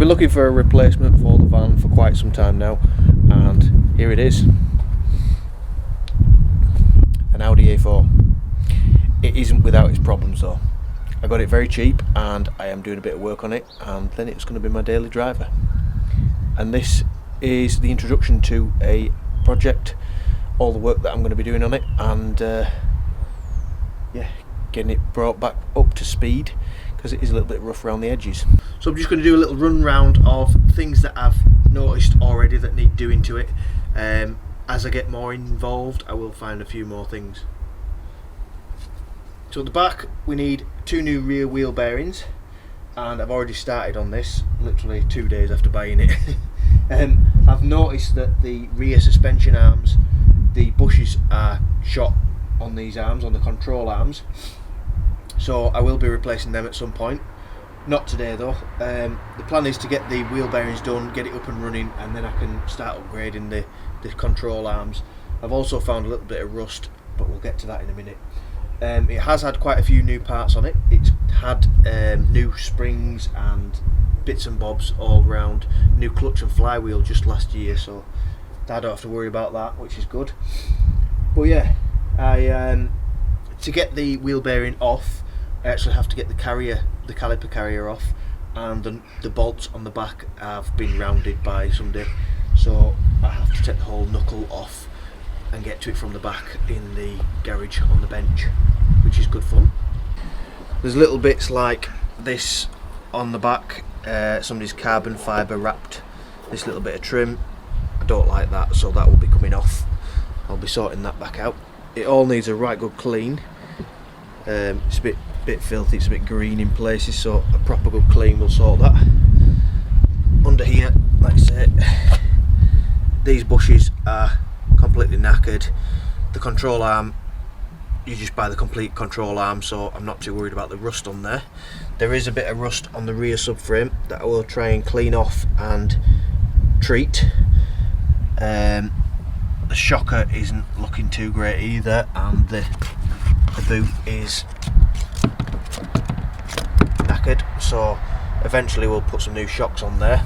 been looking for a replacement for the van for quite some time now, and here it is. An Audi A4. It isn't without its problems though. I got it very cheap and I am doing a bit of work on it, and then it's going to be my daily driver. And this is the introduction to a project, all the work that I'm going to be doing on it, and yeah, getting it brought back up to speed because it is a little bit rough around the edges. So I'm just going to do a little run round of things that I've noticed already that need doing to it. As I get more involved, I will find a few more things. So at the back we need 2 new rear wheel bearings, and I've already started on this literally 2 days after buying it. I've noticed that the rear suspension arms, the bushes are shot on these arms, on the control arms, so I will be replacing them at some point. Not today though. The plan is to get the wheel bearings done, get it up and running, and then I can start upgrading the control arms. I've also found a little bit of rust, but we'll get to that in a minute. It has had quite a few new parts on it. It's had new springs and bits and bobs all round, new clutch and flywheel just last year, so I don't have to worry about that, which is good. But yeah, to get the wheel bearing off, I actually have to get the caliper carrier off, and the bolts on the back have been rounded by somebody, so I have to take the whole knuckle off and get to it from the back in the garage on the bench, which is good fun. There's little bits like this on the back, somebody's carbon fibre wrapped this little bit of trim. I don't like that, so that will be coming off. I'll be sorting that back out. It all needs a right good clean. It's a bit filthy, it's a bit green in places, so a proper good clean will sort that. Under here, like I say, these bushes are completely knackered. The control arm, you just buy the complete control arm, so I'm not too worried about the rust on there. There is a bit of rust on the rear subframe that I will try and clean off and treat. The shocker isn't looking too great either, and the boot is knackered, so eventually we'll put some new shocks on there.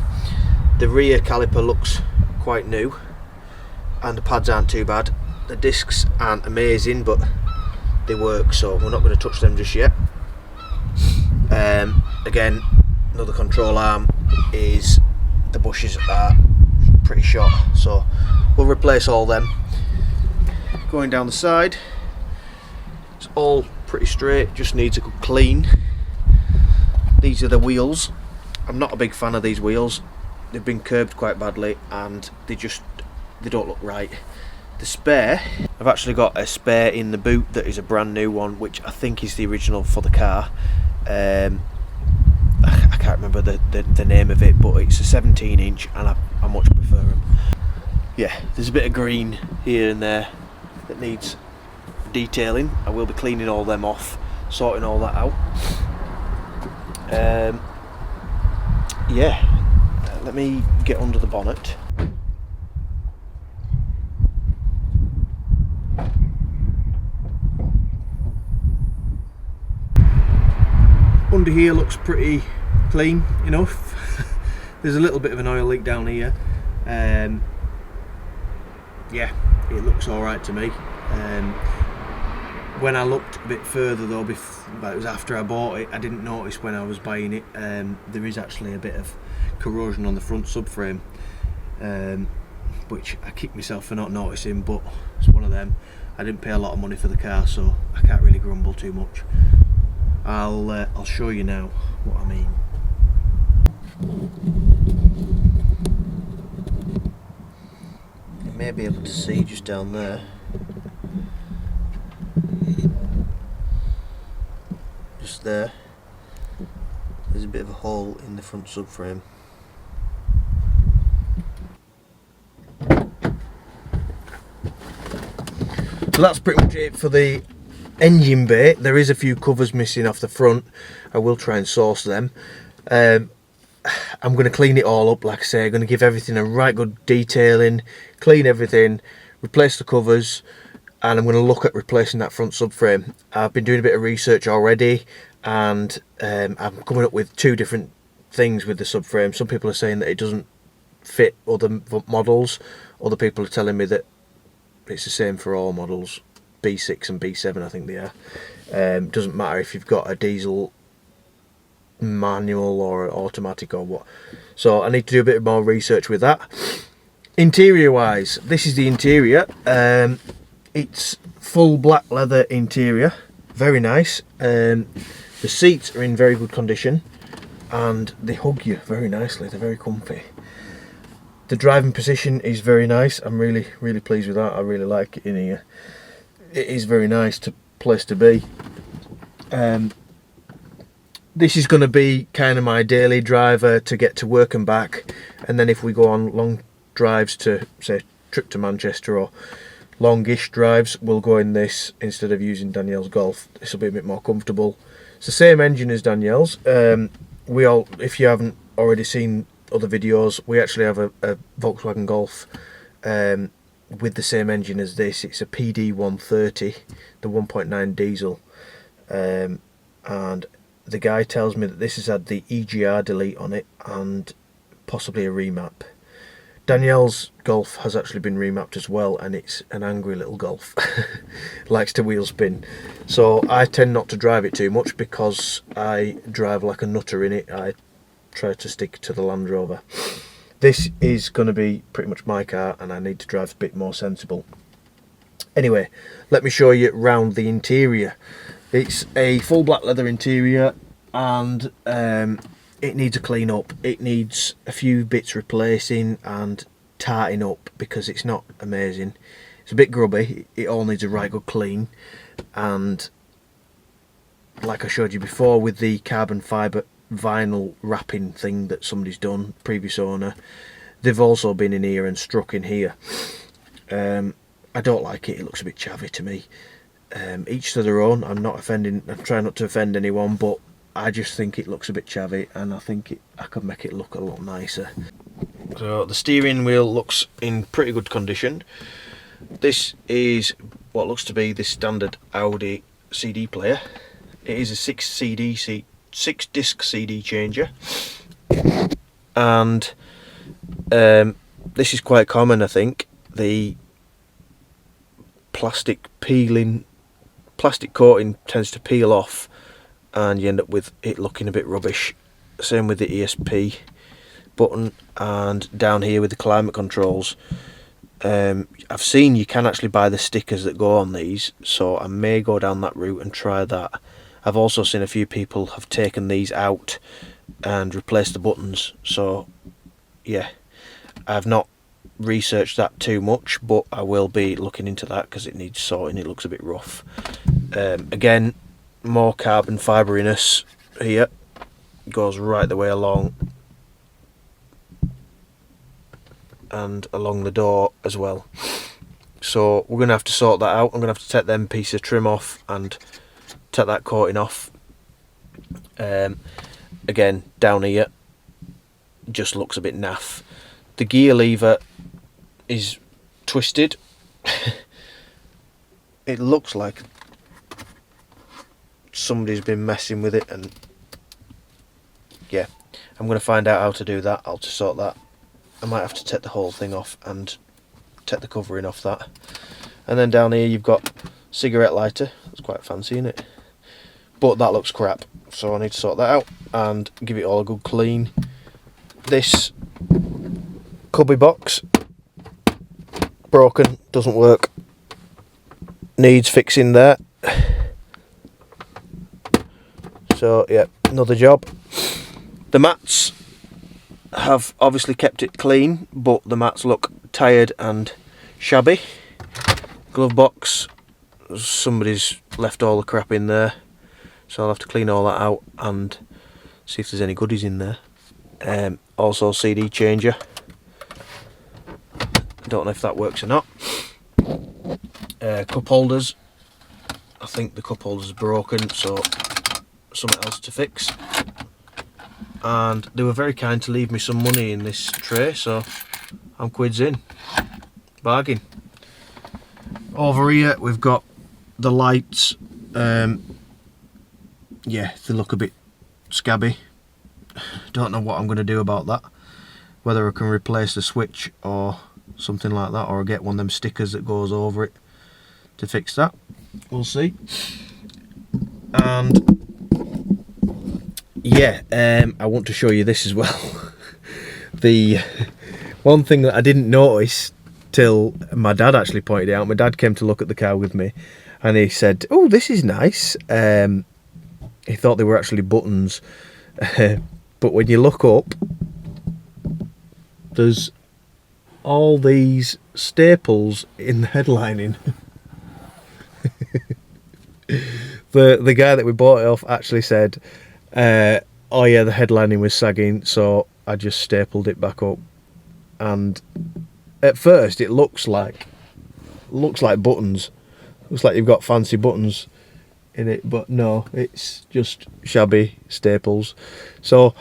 The rear caliper looks quite new and the pads aren't too bad. The discs aren't amazing, but they work, so we're not going to touch them just yet. Again, another control arm is, the bushes are pretty short, so we'll replace all them. Going down the side, it's all pretty straight, just needs a good clean. These are the wheels. I'm not a big fan of these wheels. They've been curbed quite badly and they don't look right. The spare, I've actually got a spare in the boot that is a brand new one, which I think is the original for the car. I can't remember the name of it, but it's a 17-inch and I much prefer them. Yeah, there's a bit of green here and there that needs detailing. I will be cleaning all them off, sorting all that out. Yeah, let me get under the bonnet. Under here looks pretty clean enough. There's a little bit of an oil leak down here. Yeah, it looks alright to me. When I looked a bit further though, well, it was after I bought it, I didn't notice when I was buying it, there is actually a bit of corrosion on the front subframe, which I kick myself for not noticing, but it's one of them. I didn't pay a lot of money for the car, so I can't really grumble too much. I'll show you now what I mean. You may be able to see just down there. Just there. There's a bit of a hole in the front subframe. So that's pretty much it for the engine bay. There is a few covers missing off the front. I will try and source them. I'm going to clean it all up, like I say. I'm going to give everything a right good detailing, clean everything, replace the covers, and I'm going to look at replacing that front subframe. I've been doing a bit of research already, and I'm coming up with 2 different things with the subframe. Some people are saying that it doesn't fit other models. Other people are telling me that it's the same for all models, B6 and B7 I think they are. Doesn't matter if you've got a diesel, manual or automatic or what. So I need to do a bit more research with that. Interior wise, this is the interior. It's full black leather interior, very nice. The seats are in very good condition and they hug you very nicely, they're very comfy. The driving position is very nice. I'm really pleased with that. I really like it in here. It is very nice place to be. This is going to be kind of my daily driver to get to work and back, and then if we go on long drives to, say, trip to Manchester or longish drives, we'll go in this instead of using Danielle's Golf. This will be a bit more comfortable. It's the same engine as Danielle's. If you haven't already seen other videos, we actually have a Volkswagen Golf with the same engine as this. It's a PD 130, the 1.9 diesel, and the guy tells me that this has had the EGR delete on it and possibly a remap. Danielle's Golf has actually been remapped as well, and it's an angry little Golf. Likes to wheel spin. So I tend not to drive it too much because I drive like a nutter in it. I try to stick to the Land Rover. This is going to be pretty much my car and I need to drive a bit more sensible. Anyway, let me show you round the interior. It's a full black leather interior and it needs a clean up. It needs a few bits replacing and tarting up because it's not amazing. It's a bit grubby. It all needs a right good clean, and like I showed you before with the carbon fibre vinyl wrapping thing that somebody's done, previous owner, they've also been in here and struck in here. I don't like it. It looks a bit chavvy to me. Each to their own. I'm trying not to offend anyone, but I just think it looks a bit chavvy, and I think I could make it look a lot nicer. So the steering wheel looks in pretty good condition. This is what looks to be the standard Audi CD player. It is a 6-disc CD changer, and this is quite common, I think. The plastic coating tends to peel off and you end up with it looking a bit rubbish. Same with the ESP button, and down here with the climate controls. I've seen you can actually buy the stickers that go on these, so I may go down that route and try that. I've also seen a few people have taken these out and replaced the buttons, so yeah, I've not researched that too much, but I will be looking into that because it needs sorting. It looks a bit rough. Again, more carbon fiberiness here, goes right the way along and along the door as well, so we're going to have to sort that out. I'm going to have to take them piece of trim off and take that coating off. Again, down here just looks a bit naff. The gear lever is twisted. It looks like somebody's been messing with it, and yeah, I'm going to find out how to do that. I'll just sort that. I might have to take the whole thing off and take the covering off that. And then down here you've got cigarette lighter. That's quite fancy, isn't it? But that looks crap, so I need to sort that out and give it all a good clean. This cubby box, broken, doesn't work, needs fixing there. So yeah, another job. The mats have obviously kept it clean, but the mats look tired and shabby. Glove box, somebody's left all the crap in there, so I'll have to clean all that out and see if there's any goodies in there. Also CD changer, don't know if that works or not. Cup holders, I think the cup holders are broken, so something else to fix. And they were very kind to leave me some money in this tray, so I'm quids in. Bargain. Over here we've got the lights. Yeah, they look a bit scabby. don't know what I'm going to do about that. Whether I can replace the switch or something like that, or get one of them stickers that goes over it to fix that. We'll see. And yeah, I want to show you this as well. The one thing that I didn't notice till my dad actually pointed it out. My dad came to look at the car with me, and he said, "Oh, this is nice." He thought they were actually buttons, but when you look up, there's all these staples in the headlining. The guy that we bought it off actually said, "Oh yeah, the headlining was sagging, so I just stapled it back up." And at first, it looks like buttons. Looks like you've got fancy buttons in it, but no, it's just shabby staples. So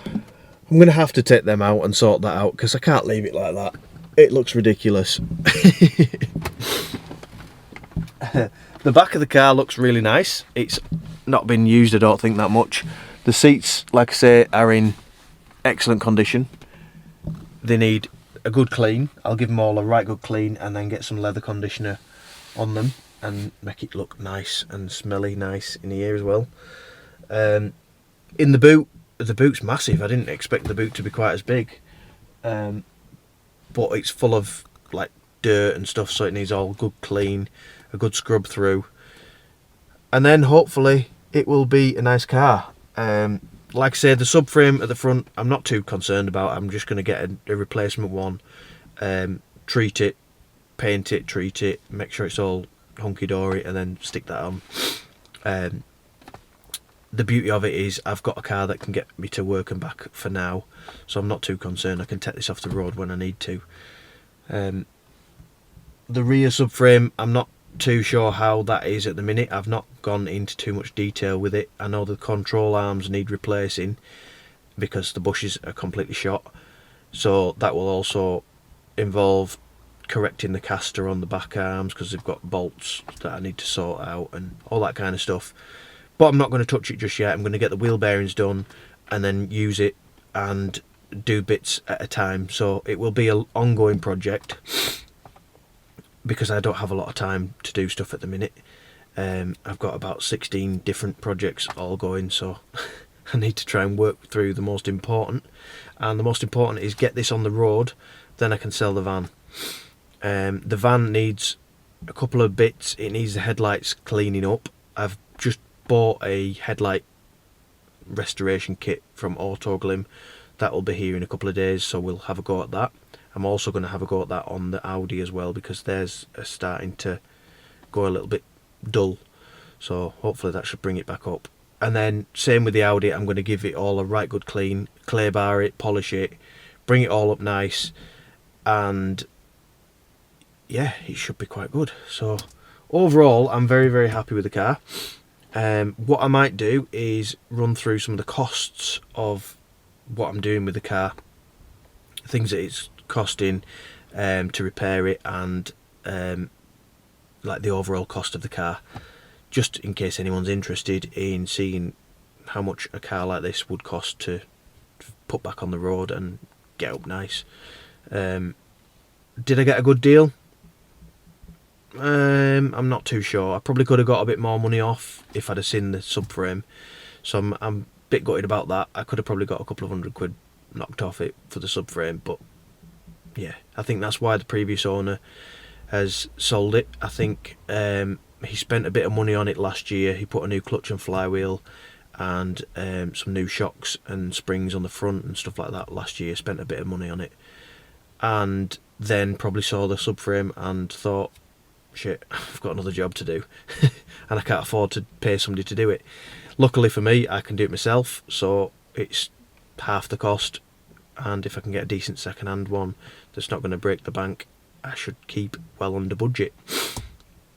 I'm gonna have to take them out and sort that out, because I can't leave it like that. It looks ridiculous. The back of the car looks really nice. It's not been used, I don't think, that much. The seats, like I say, are in excellent condition. They need a good clean. I'll give them all a right good clean, and then get some leather conditioner on them and make it look nice and smelly nice in the ear as well. In the boot, the boot's massive. I didn't expect the boot to be quite as big, but it's full of like dirt and stuff, so it needs all good clean, a good scrub through, and then hopefully it will be a nice car. Like I said, the subframe at the front I'm not too concerned about. I'm just going to get a replacement one, treat it, paint it, treat it, make sure it's all hunky-dory, and then stick that on. The beauty of it is I've got a car that can get me to work and back for now, so I'm not too concerned. I can take this off the road when I need to. The rear subframe, I'm not too sure how that is at the minute. I've not gone into too much detail with it. I know the control arms need replacing because the bushes are completely shot, so that will also involve correcting the caster on the back arms, because they've got bolts that I need to sort out and all that kind of stuff. But I'm not going to touch it just yet. I'm going to get the wheel bearings done and then use it and do bits at a time. So it will be an ongoing project, because I don't have a lot of time to do stuff at the minute. I've got about 16 different projects all going, so I need to try and work through the most important. And the most important is get this on the road, then I can sell the van. The van needs a couple of bits. It needs the headlights cleaning up. I've just bought a headlight restoration kit from Autoglim. That will be here in a couple of days, so we'll have a go at that. I'm also going to have a go at that on the Audi as well, because theirs are starting to go a little bit dull, so hopefully that should bring it back up. And then same with the Audi, I'm going to give it all a right good clean, clay bar it, polish it, bring it all up nice, and yeah, it should be quite good. So overall I'm very, very happy with the car. What I might do is run through some of the costs of what I'm doing with the car, things that it's costing to repair it, and like the overall cost of the car, just in case anyone's interested in seeing how much a car like this would cost to put back on the road and get up nice. Did I get a good deal? I'm not too sure. I probably could have got a bit more money off if I'd have seen the subframe, so I'm a bit gutted about that. I could have probably got a couple of £100 knocked off it for the subframe, but yeah, I think that's why the previous owner has sold it. I think he spent a bit of money on it last year. He put a new clutch and flywheel and some new shocks and springs on the front and stuff like that last year. Spent a bit of money on it, and then probably saw the subframe and thought, shit, I've got another job to do and I can't afford to pay somebody to do it. Luckily for me, I can do it myself, so it's half the cost, and if I can get a decent second-hand one that's not going to break the bank, I should keep well under budget.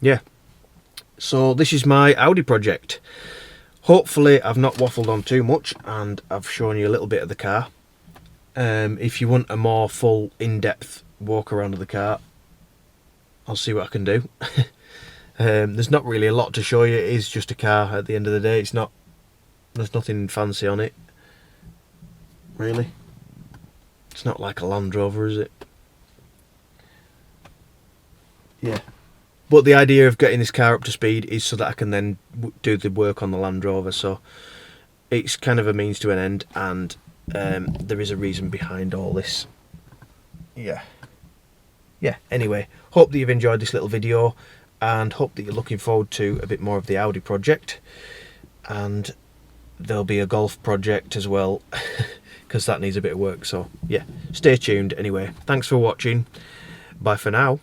Yeah, so this is my Audi project. Hopefully I've not waffled on too much and I've shown you a little bit of the car. If you want a more full in-depth walk around of the car, I'll see what I can do. There's not really a lot to show you. It is just a car at the end of the day. There's nothing fancy on it. really. It's not like a Land Rover, is it? Yeah. But the idea of getting this car up to speed is so that I can then do the work on the Land Rover. So it's kind of a means to an end, and there is a reason behind all this. Yeah. Anyway, hope that you've enjoyed this little video, and hope that you're looking forward to a bit more of the Audi project, and there'll be a golf project as well because that needs a bit of work. So yeah, stay tuned. Anyway, thanks for watching. Bye for now.